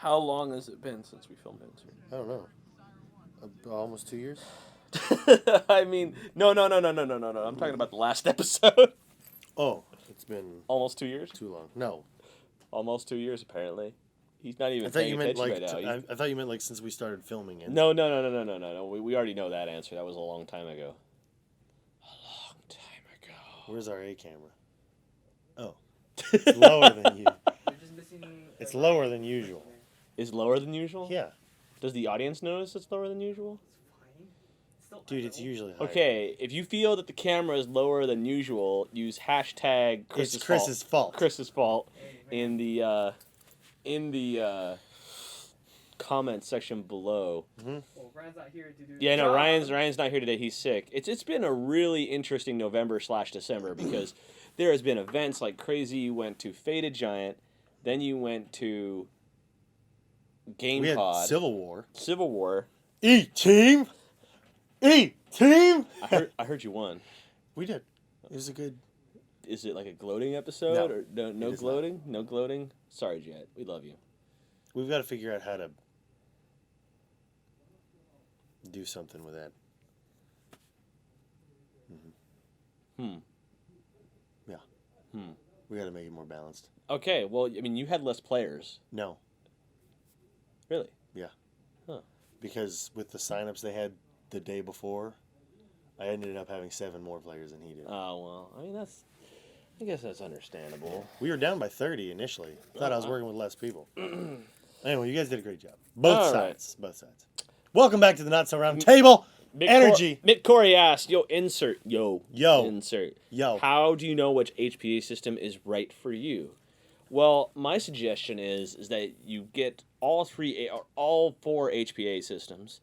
How long has it been since we filmed Insert? I don't know. Almost 2 years? I mean, no. I'm talking about the last episode. Oh, it's been Almost 2 years? too long. No. Almost 2 years, apparently. He's not even I thought paying you meant attention like right now. I thought you meant like since we started filming it. No. We already know that answer. That was a long time ago. A long time ago. Where's our A camera? Oh. It's lower than you. It's lower than usual. Is lower than usual? Yeah. Does the audience notice it's lower than usual? Dude, it's usually higher. Okay, if you feel that the camera is lower than usual, use hashtag Chris's It's Chris's fault. Chris's fault in the comment section below. Mm-hmm. Well, Ryan's not here to do. Yeah, no, Ryan's not here today. He's sick. It's been a really interesting November/December because there has been events like crazy. You went to Faded Giant, then you went to Game We had Pod, Civil War. Civil War. E-Team! E-Team! I heard you won. We did. It was a good... Is it like a gloating episode? No, Or no it is gloating? No gloating? Sorry, Jet. We love you. We've got to figure out how to do something with that. Hmm. Yeah. Hmm. We got to make it more balanced. Okay, well, I mean, you had less players. No. Really? Yeah. Huh. Because with the signups they had the day before, I ended up having 7 more players than he did. Oh, well, I mean, I guess that's understandable. We were down by 30 initially. Thought I was working with less people. Anyway, you guys did a great job. All Both right. sides. Both sides. Welcome back to the Not So Round Table. Energy. Mick Corey asked, insert. Insert. Yo. How do you know which HPA system is right for you? Well, my suggestion is that you get all 4 HPA systems,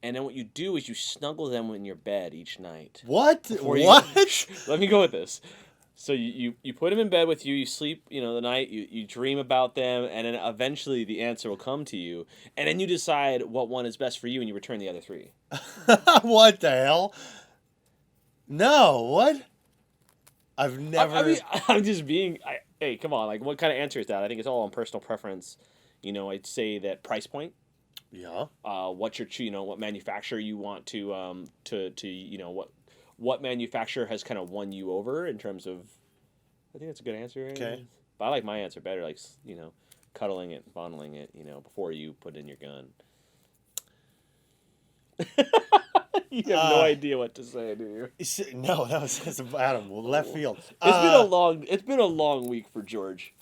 and then what you do is you snuggle them in your bed each night. What? What? Let me go with this. So you put them in bed with you, you sleep, the night, you dream about them, and then eventually the answer will come to you, and then you decide what one is best for you, and you return the other 3. What the hell? No, what? I've never... I mean, I'm just being... hey, come on, like, what kind of answer is that? I think it's all on personal preference. I'd say that price point. Yeah. What's your, what manufacturer you want to what manufacturer has kind of won you over in terms of... I think that's a good answer. Okay. But I like my answer better, like, cuddling it, fondling it, before you put in your gun. You have no idea what to say, do you? No, that's out of left field. It's been a long week for George.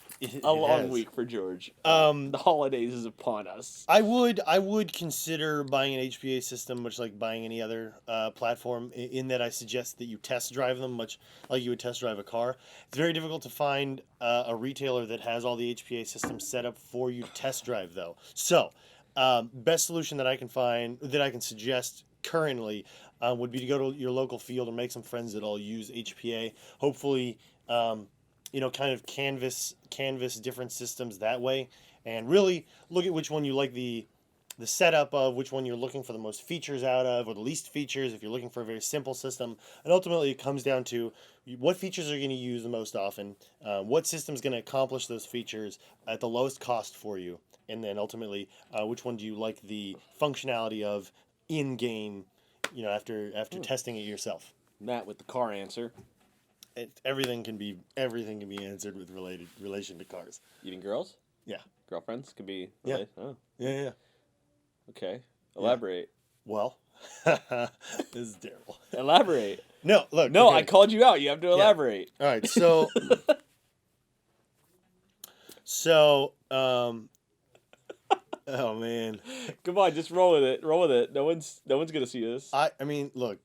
A long has. week for George. The holidays is upon us. I would consider buying an HPA system, much like buying any other platform, in that I suggest that you test drive them, much like you would test drive a car. It's very difficult to find a retailer that has all the HPA systems set up for you to test drive, though. So, best solution that I can find, that I can suggest currently, would be to go to your local field and make some friends that all use HPA. Hopefully, kind of canvas different systems that way, and really look at which one you like the setup of, which one you're looking for the most features out of, or the least features if you're looking for a very simple system. And ultimately, it comes down to what features are you going to use the most often, what system's going to accomplish those features at the lowest cost for you, and then ultimately, which one do you like the functionality of in-game, after testing it yourself. Matt with the car answer. Everything can be answered with relation to cars. Eating girls? Yeah. Girlfriends could be Yeah. Oh. Yeah. Okay. Elaborate. Well, this is terrible. Elaborate. No, look. No, okay. I called you out. You have to elaborate. All right, so oh man. Come on, just roll with it. Roll with it. No one's gonna see this. I mean, look.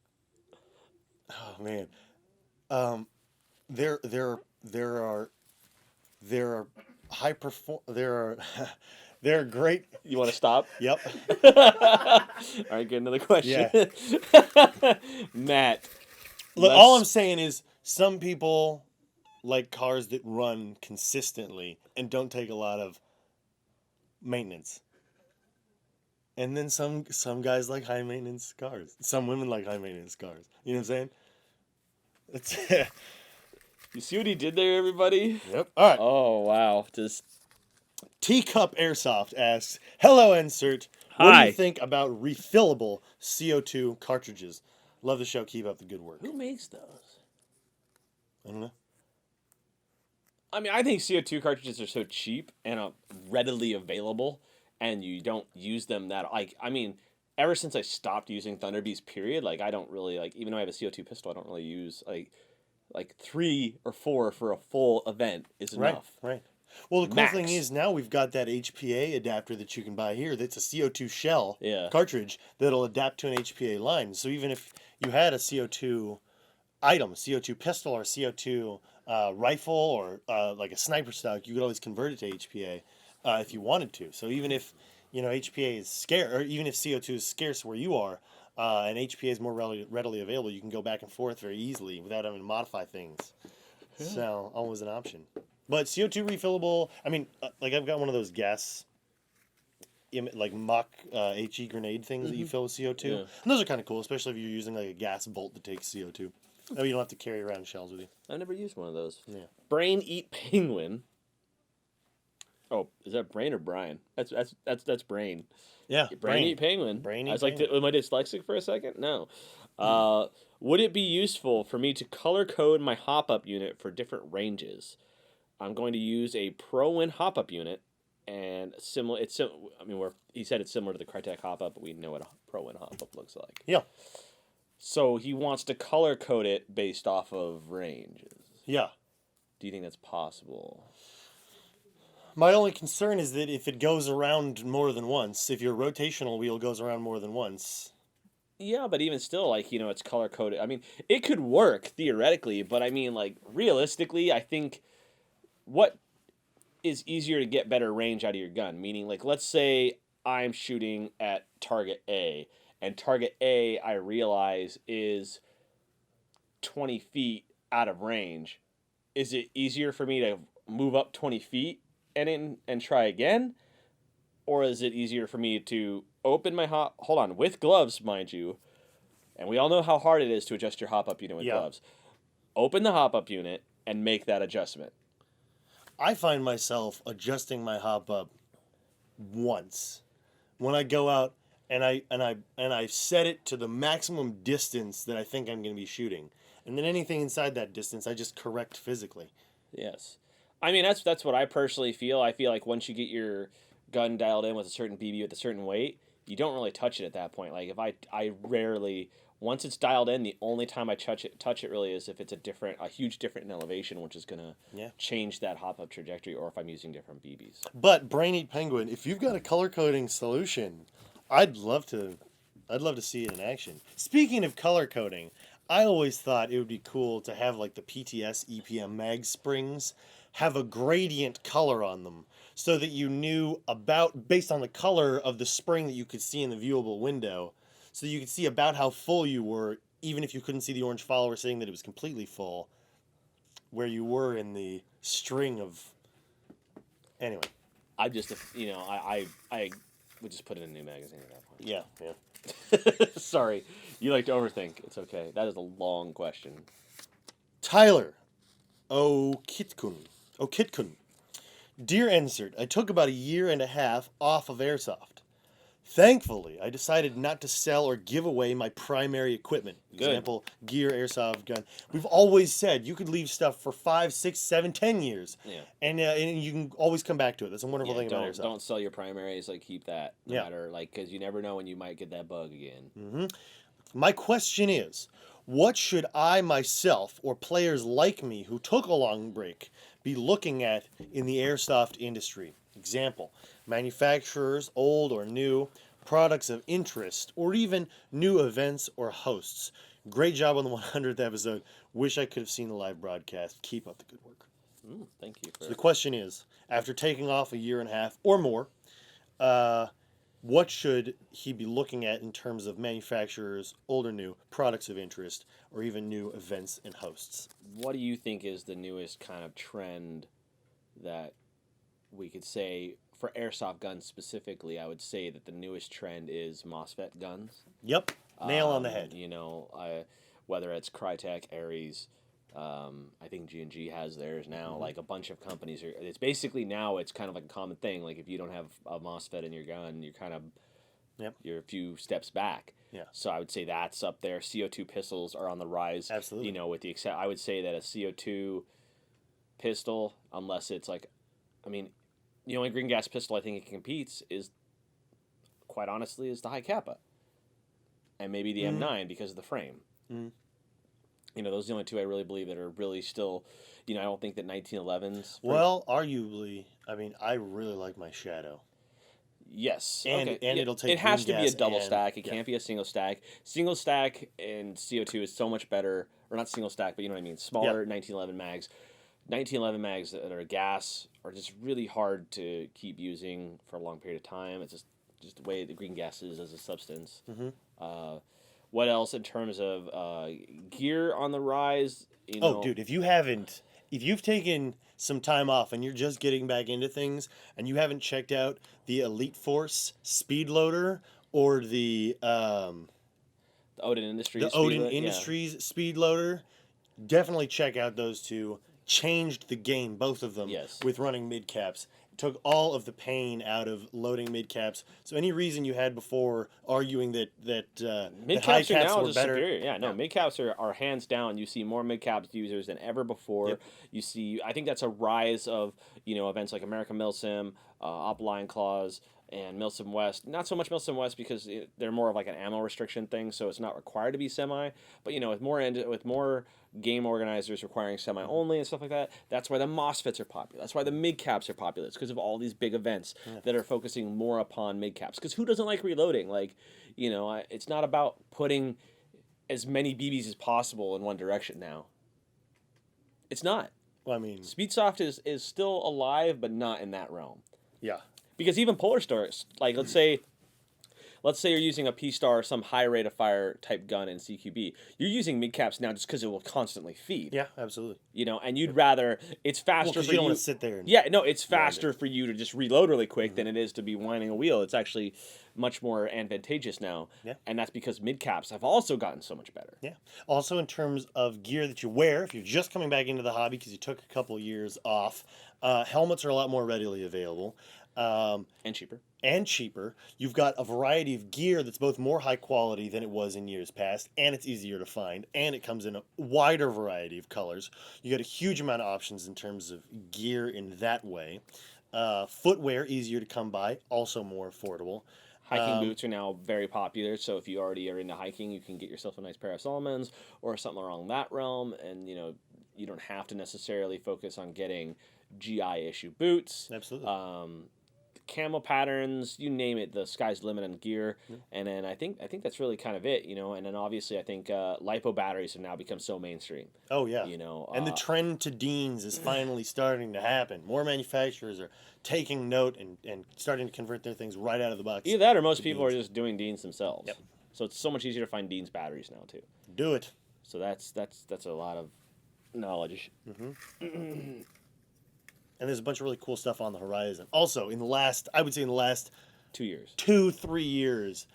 Oh man. There are great. You want to stop? Yep. All right, get another question. Yeah. Matt. Look, all I'm saying is some people like cars that run consistently and don't take a lot of maintenance. And then some guys like high maintenance cars. Some women like high maintenance cars. You know what I'm saying? You see what he did there, everybody? Yep. All right. Oh wow! Just Teacup Airsoft asks, "Hello, Insert. What do Hi. you think about refillable CO2 cartridges? Love the show. Keep up the good work." Who makes those? I don't know. I mean, I think CO2 cartridges are so cheap and readily available, and you don't use them that I mean, ever since I stopped using Thunder Beast, period. Like, I don't really even though I have a CO2 pistol, I don't really use like 3 or 4 for a full event is enough. Right. Well, the cool Max. thing is now we've got that HPA adapter that you can buy here. That's a CO2 shell cartridge that'll adapt to an HPA line. So even if you had a CO2 item, a CO2 pistol or a CO2 rifle or like a sniper stock, you could always convert it to HPA if you wanted to. So even if HPA is scarce, or even if CO2 is scarce where you are, and HPA is more readily available, you can go back and forth very easily without having to modify things. Yeah. So always an option. But CO2 refillable, I mean, like I've got one of those gas, like mock HE grenade things that you fill with CO2. Yeah. And those are kind of cool, especially if you're using like a gas bolt that takes CO2. Oh, you don't have to carry around shells with you. I've never used one of those. Yeah. Brain Eat Penguin. Oh, is that Brain or Brian? That's Brain. Yeah. Brain Eat Penguin. Brain Eat I was like, am I dyslexic for a second? No. Would it be useful for me to color code my hop-up unit for different ranges? I'm going to use a ProWin hop-up unit, and similar. I mean, he said it's similar to the Crytek hop-up, but we know what a ProWin hop-up looks like. Yeah. So he wants to color code it based off of ranges. Yeah. Do you think that's possible? My only concern is that if it goes around more than once, if your rotational wheel goes around more than once. Yeah, but even still, it's color coded. I mean, it could work theoretically, but I mean, realistically, I think what is easier to get better range out of your gun? Meaning, let's say I'm shooting at target A, and target A, I realize, is 20 feet out of range. Is it easier for me to move up 20 feet and try again? Or is it easier for me to open my hold on, with gloves, mind you, and we all know how hard it is to adjust your hop-up unit with gloves. Open the hop-up unit and make that adjustment. I find myself adjusting my hop-up once. When I go out and I set it to the maximum distance that I think I'm going to be shooting. And then anything inside that distance, I just correct physically. Yes. I mean, that's what I personally feel. I feel like once you get your gun dialed in with a certain BB with a certain weight, you don't really touch it at that point. Like, if I rarely, once it's dialed in, the only time I touch it really is if it's a huge difference in elevation, which is going to change that hop-up trajectory, or if I'm using different BBs. But Brain Eat Penguin, if you've got a color coding solution, I'd love to see it in action. Speaking of color coding, I always thought it would be cool to have the PTS EPM mag springs have a gradient color on them, so that you knew based on the color of the spring that you could see in the viewable window, so you could see about how full you were, even if you couldn't see the orange follower saying that it was completely full, where you were in the string of. Anyway, I just I would just put it in a new magazine at that point. Yeah. Sorry, you like to overthink. It's okay. That is a long question. Tyler, Kitkun. Dear Insert, I took about 1.5 years off of Airsoft. Thankfully, I decided not to sell or give away my primary equipment. Example, gear, airsoft, gun. We've always said you could leave stuff for 5, 6, 7, 10 years. Yeah. And you can always come back to it. That's a wonderful thing about airsoft. Don't sell your primaries. Keep that. No matter, because you never know when you might get that bug again. Mm-hmm. My question is, what should I myself or players like me who took a long break be looking at in the airsoft industry? Example, manufacturers, old or new, products of interest, or even new events or hosts. Great job on the 100th episode. Wish I could have seen the live broadcast. Keep up the good work. Thank you. So the question is, after taking off 1.5 years or more, what should he be looking at in terms of manufacturers, old or new, products of interest, or even new events and hosts? What do you think is the newest kind of trend that we could say, for airsoft guns specifically, I would say that the newest trend is MOSFET guns. Yep, nail on the head. Whether it's Crytek, Ares, I think G&G has theirs now. Like a bunch of companies are. It's basically now it's kind of like a common thing. Like if you don't have a MOSFET in your gun, you're kind of you're a few steps back. Yeah. So I would say that's up there. CO2 pistols are on the rise. Absolutely. You know, with the I would say that a CO2 pistol, unless it's like, I mean, the only green gas pistol I think it competes is, quite honestly, is the High Kappa, and maybe the M9 because of the frame. You know, those are the only two I really believe that are really still, you know, I don't think that 1911s. Well, arguably, I mean, I really like my Shadow. Yes. And it'll take it has to green be a gas double and- stack. It can't be a single stack. Single stack and CO2 is so much better, or not single stack, but you know what I mean. Smaller 1911 mags. 1911 mags that are gas are just really hard to keep using for a long period of time. It's just the way the green gas is as a substance. What else in terms of gear on the rise? You know, Dude, if you've taken some time off and you're just getting back into things and you haven't checked out the Elite Force speed loader or the Odin Industries. speed loader, definitely check out those two. Changed the game, both of them, Yes. with running mid caps. Took all of the pain out of loading mid caps. So any reason you had before arguing that Mid high caps are caps now were just better, superior. Yeah, no, mid caps are hands down. You see more mid caps users than ever before. Yep. You see, I think that's a rise of events like American Milsim, Opline Claws, and Milsim West. Not so much Milsim West because they're more of like an ammo restriction thing, so it's not required to be semi. But with more game organizers requiring semi only and stuff like that, that's why the MOSFETs are popular. That's why the mid caps are popular. It's because of all these big events that are focusing more upon mid caps. Because who doesn't like reloading? Like, it's not about putting as many BBs as possible in one direction now. It's not. Well, I mean, Speedsoft is still alive, but not in that realm. yeah. Because even Polar Stars, like let's say you're using a P-Star or some high rate of fire type gun in CQB, you're using mid caps now just because it will constantly feed. Yeah, absolutely. And you'd rather it's faster Well, for you don't want to sit there. it's faster for you to just reload really quick than it is to be winding a wheel. It's actually much more advantageous now. Yeah. And that's because mid caps have also gotten so much better. Yeah. Also, in terms of gear that you wear, if you're just coming back into the hobby because you took a couple years off, helmets are a lot more readily available. And cheaper. You've got a variety of gear that's both more high quality than it was in years past, and it's easier to find, and it comes in a wider variety of colors. You got a huge amount of options in terms of gear in that way. Footwear, easier to come by, also more affordable. Hiking boots are now very popular, so if you already are into hiking, you can get yourself a nice pair of Solomons or something along that realm, and you don't have to necessarily focus on getting GI issue boots. Absolutely. Camo patterns, you name it, the sky's the limit on gear. And then I think that's really kind of it, and then obviously I think LiPo batteries have now become so mainstream. Oh yeah. And the trend to Deans is finally starting to happen. More manufacturers are taking note and starting to convert their things right out of the box. Either that or most people are just doing Deans themselves. Yep. So it's so much easier to find Deans batteries now too. Do it. So that's a lot of knowledge. And there's a bunch of really cool stuff on the horizon. Also, in the last 2 years. 2-3 years,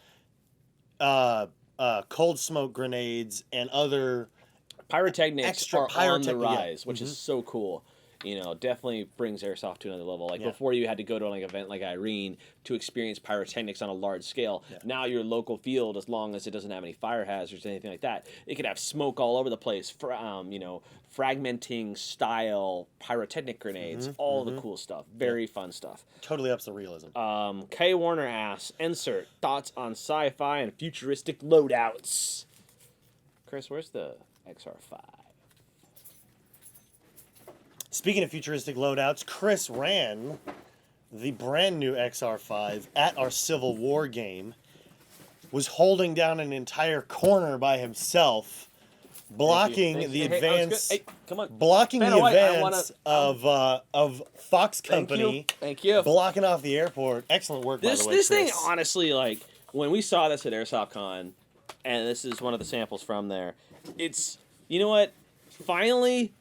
cold smoke grenades and other Pyrotechnics extra are on the pyrotechnic, yeah. rise, which is so cool. Definitely brings Airsoft to another level. Like Yeah. before, you had to go to an event like Irene to experience pyrotechnics on a large scale. Yeah. Now your local field, as long as it doesn't have any fire hazards or anything like that, it could have smoke all over the place. Fragmenting style pyrotechnic grenades, all the cool stuff. Very fun stuff. Totally ups the realism. K. Warner asks, insert thoughts on sci-fi and futuristic loadouts. Chris, where's the XR5? Speaking of futuristic loadouts, Chris ran the brand new XR5 at our Civil War game, was holding down an entire corner by himself, blocking the advance, come on. blocking Ben the White, I advance wanna- of Fox Company, Thank you. blocking off the airport. Excellent work, by the way, This thing, Chris. honestly, like when we saw this at Airsoft Con, and this is one of the samples from there. It's, you know what? Finally,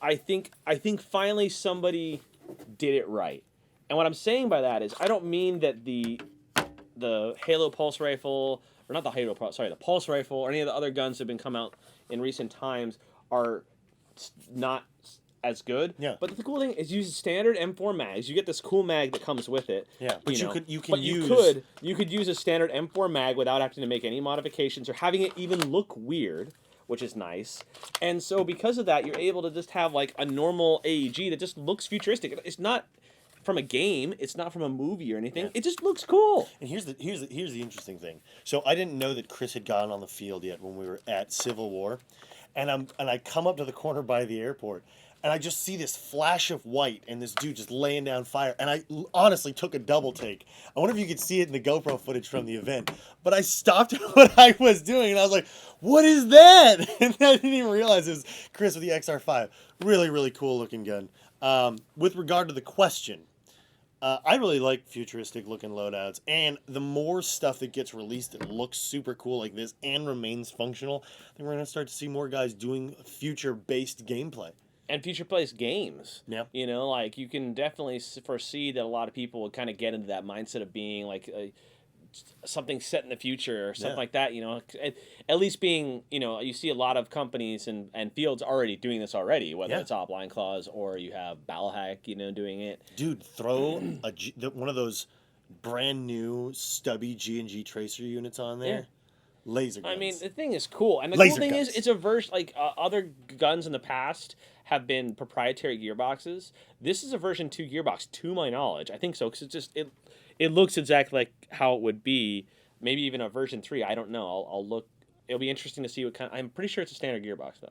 I think finally somebody did it right. And what I'm saying by that is I don't mean that the Halo pulse rifle, the pulse rifle or any of the other guns that have been come out in recent times are not as good. Yeah. But the cool thing is use standard M4 mags. You get this cool mag that comes with it. Yeah, but you could use a standard M4 mag without having to make any modifications or having it even look weird, which is nice. And so because of that, you're able to just have like a normal AEG that just looks futuristic. It's not from a game. It's not from a movie or anything. Yeah. It just looks cool. And here's the interesting thing. So I didn't know that Chris had gone on the field yet when we were at Civil War, and I come up to the corner by the airport. And I just see this flash of white and this dude just laying down fire. And I honestly took a double take. I wonder if you could see it in the GoPro footage from the event. But I stopped what I was doing and I was like, what is that? And I didn't even realize it was Chris with the XR5. Really, really cool looking gun. With regard to the question, I really like futuristic looking loadouts. And the more stuff that gets released that looks super cool like this and remains functional, then we're going to start to see more guys doing future-based gameplay. And future-based games. Yeah. You know, like, you can definitely foresee that a lot of people would kind of get into that mindset of being, like, something set in the future or something like that, you know. At least being, you know, you see a lot of companies and fields already doing this already, whether it's Offline Claws or you have Battlehack, you know, doing it. Dude, throw one of those brand new stubby G&G tracer units on there. Yeah. Laser guns. I mean, the thing is cool. And the cool thing is, it's a version, like, other guns in the past have been proprietary gearboxes. This is a version 2 gearbox, to my knowledge. I think so, because it looks exactly like how it would be. Maybe even a version 3. I don't know. I'll look. It'll be interesting to see what kind. I'm pretty sure it's a standard gearbox, though.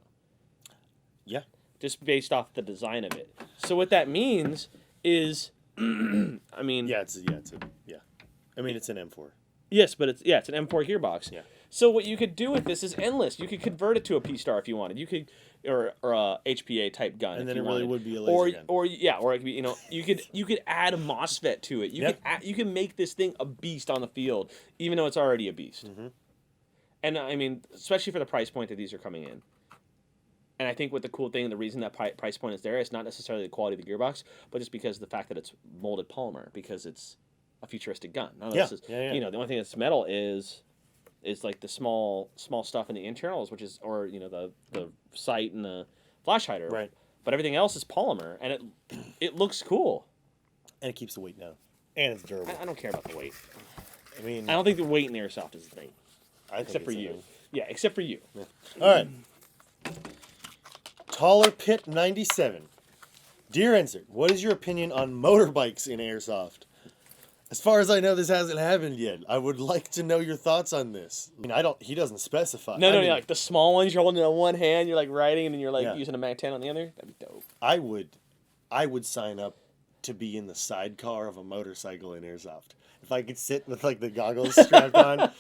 Yeah. Just based off the design of it. So what that means is, I mean. Yeah. I mean, it's an M4. Yes, but it's an M4 gearbox. Yeah. So what you could do with this is endless. You could convert it to a P-Star if you wanted. You could, or a HPA type gun. And then it really would be a laser gun. Or it could be, you know, you could add a MOSFET to it. You can make this thing a beast on the field, even though it's already a beast. Mm-hmm. And I mean, especially for the price point that these are coming in. And I think what the cool thing, the reason that price point is there, is not necessarily the quality of the gearbox, but just because of the fact that it's molded polymer, because it's a futuristic gun. You know, the only thing that's metal is like the small stuff in the internals, which is, or, you know, the sight and the flash hider. Right. But everything else is polymer, and it looks cool. And it keeps the weight down. And it's durable. I don't care about the weight. I mean, I don't think the weight in Airsoft is the thing. Except for you. Yeah, except for you. Yeah. All right. Taller Pit 97. Dear Insert, what is your opinion on motorbikes in Airsoft? As far as I know, this hasn't happened yet. I would like to know your thoughts on this. I mean, he doesn't specify. No, like the small ones you're holding on one hand, you're like riding, and then you're like using a Mag 10 on the other. That'd be dope. I would sign up to be in the sidecar of a motorcycle in Airsoft. If I could sit with like the goggles strapped on.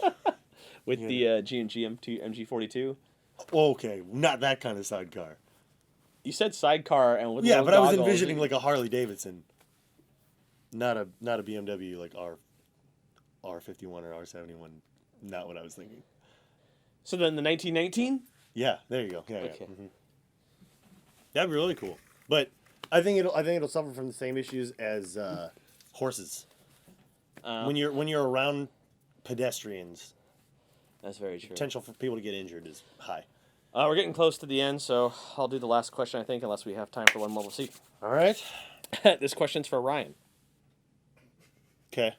With the G&G MG42. Okay, not that kind of sidecar. You said sidecar and with but goggles, I was envisioning like a Harley Davidson. Not a BMW like R51 or R71. Not what I was thinking. So then the 1919? Yeah, there you go. Yeah, okay. Yeah. Mm-hmm. That'd be really cool. But I think it'll suffer from the same issues as horses. When you're around pedestrians, that's very true. Potential for people to get injured is high. We're getting close to the end, so I'll do the last question, I think, unless we have time for one more. We'll see. All right. This question's for Ryan. Okay.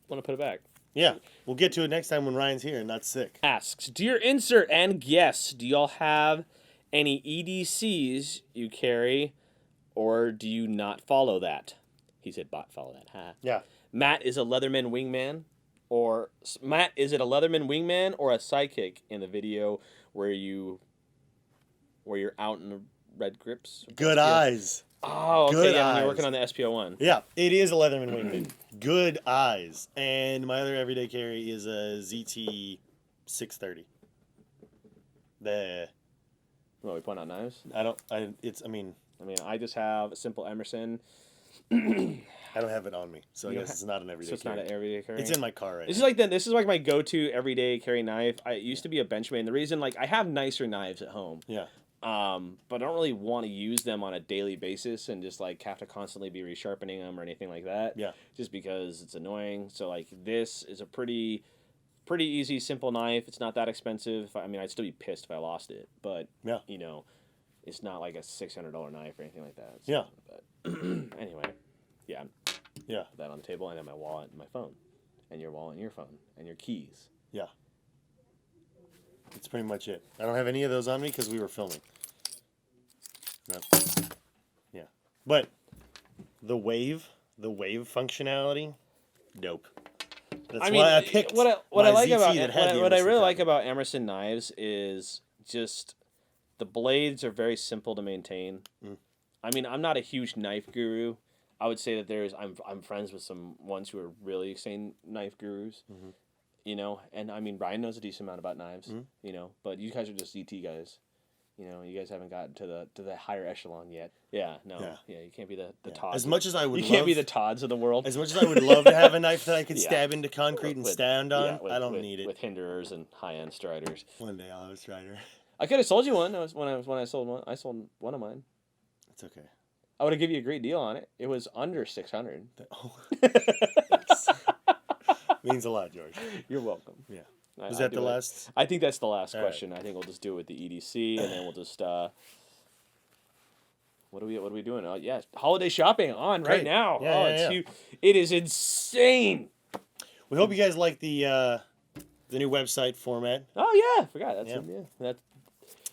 Want to put it back? Yeah. We'll get to it next time when Ryan's here and not sick. Asks, Dear Insert and guests, do y'all have any EDCs you carry, or do you not follow that? He said, follow that. Ha. Yeah. Matt is a Leatherman wingman, or Matt, is it a Leatherman wingman or a sidekick in the video where you're out in the red grips? Good eyes. Oh, okay. Good Yeah, eyes. you're working on the SPO1. Yeah, it is a Leatherman wingman. Good eyes. And my other everyday carry is a ZT 630. What, we point out knives? I I just have a simple Emerson. I don't have it on me, so I guess it's not an everyday carry. So it's not an everyday carry? It's in my car right This now. This is like my go-to everyday carry knife. It used to be a Benchmade. The reason, like, I have nicer knives at home. Yeah. But I don't really want to use them on a daily basis and just, like, have to constantly be resharpening them or anything like that. Yeah. Just because it's annoying. So, like, this is a pretty easy, simple knife. It's not that expensive. I'd still be pissed if I lost it. But, yeah. you know, It's not like a $600 knife or anything like that. Yeah. But anyway, yeah. Yeah. Put that on the table, and then my wallet and my phone, and your wallet and your phone, and your keys. Yeah. That's pretty much it. I don't have any of those on me because we were filming. No. Yeah. But the wave functionality, dope. That's why I picked what I like ZT about that had the what I Emerson really like fabric. about Emerson knives is just the blades are very simple to maintain. I mean, I'm not a huge knife guru. I would say that I'm friends with some ones who are really insane knife gurus. You know, and I mean, Brian knows a decent amount about knives. You know, but you guys are just ZT guys. You know, you guys haven't gotten to the higher echelon yet. Yeah, no, yeah, you can't be the Todds. As much as I would, you can't be the Todds of the world. As much as I would love to have a knife that I could stab into concrete and stand on, I don't need it. With hinderers and high-end striders. One day I'll have a strider. I could have sold you one. When I sold one. I sold one of mine. It's okay. I would have given you a great deal on it. It was under $600. Means a lot, George. You're welcome. Yeah. Is that the last? I think that's the last All question. I think we'll just do it with the EDC, and then we'll just what are we doing? Oh yeah, holiday shopping on right now. Yeah, it's huge. It is insane. We hope you guys like the new website format. Oh yeah, I forgot that's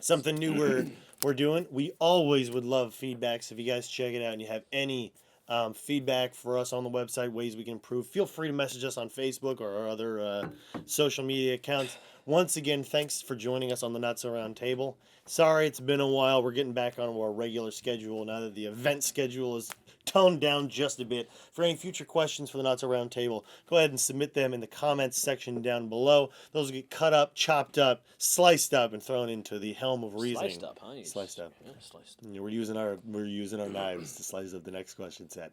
Something new we're doing. We always would love feedback. So if you guys check it out and you have any feedback for us on the website, ways we can improve, feel free to message us on Facebook or our other social media accounts. Once again, thanks for joining us on the Not So Round Table. Sorry it's been a while. We're getting back on our regular schedule now that the event schedule is toned down just a bit. For any future questions for the Not So Round Table, go ahead and submit them in the comments section down below. Those will get cut up, chopped up, sliced up, and thrown into the helm of reasoning. sliced up, huh? Sliced up. Yeah, sliced up. Yeah, we're using our knives to slice up the next question set.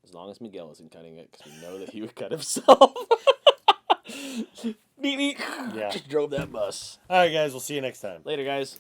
As long as Miguel isn't cutting it, because we know that he would cut himself. Beep, beep. Yeah. Just drove that bus. All right, guys. We'll see you next time. Later, guys.